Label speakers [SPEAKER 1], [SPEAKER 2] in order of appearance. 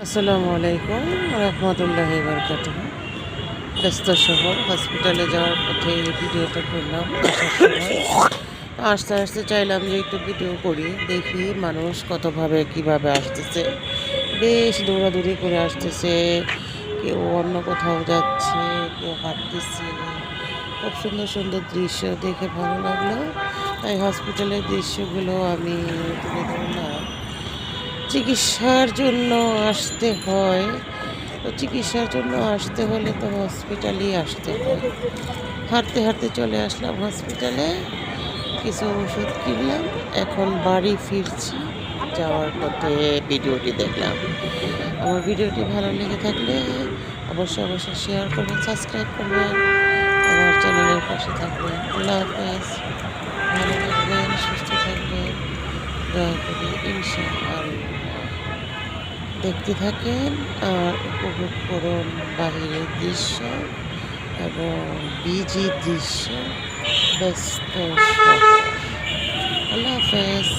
[SPEAKER 1] আসসালামু আলাইকুম রহমতুল্লাহি বারাকাতুহু। ব্যস্ত শহর হসপিটালে যাওয়ার পথে এই ভিডিওটা করলাম। আসার সময় আসতে আসতে চাইলাম যে একটু ভিডিও করি, দেখি মানুষ কতভাবে কিভাবে আসতেছে। বেশ দৌড়াদৌড়ি করে আসতেছে, কেউ অন্য কোথাও যাচ্ছে, কেউ হাঁটতেছে। খুব সুন্দর সুন্দর দৃশ্য দেখে ভালো লাগলো, তাই হসপিটালের দৃশ্যগুলো আমি তুলে ধরলাম। চিকিৎসার জন্য আসতে হয়, তো চিকিৎসার জন্য আসতে হলে তো হসপিটালেই আসতে হয়। হাঁটতে হাঁটতে চলে আসলাম হসপিটালে, কিছু ওষুধ কিনলাম, এখন বাড়ি ফিরছি। যাওয়ার পথে ভিডিওটি দেখলাম। আমার ভিডিওটি ভালো লেগে থাকলে অবশ্যই শেয়ার করবেন, সাবস্ক্রাইব করবেন, আমার চ্যানেলের পাশে থাকবেন। আল্লাহ হাফেজ। ভালো থাকবেন, সুস্থ থাকবেন, দয়া করে ইনশাআল্লাহ। দেখতে থাকেন আর উপভোগ করুন বাহিরের দৃশ্য এবং বিজি দৃশ্য, ব্যস্ত শহর। আল্লাহ হাফেজ।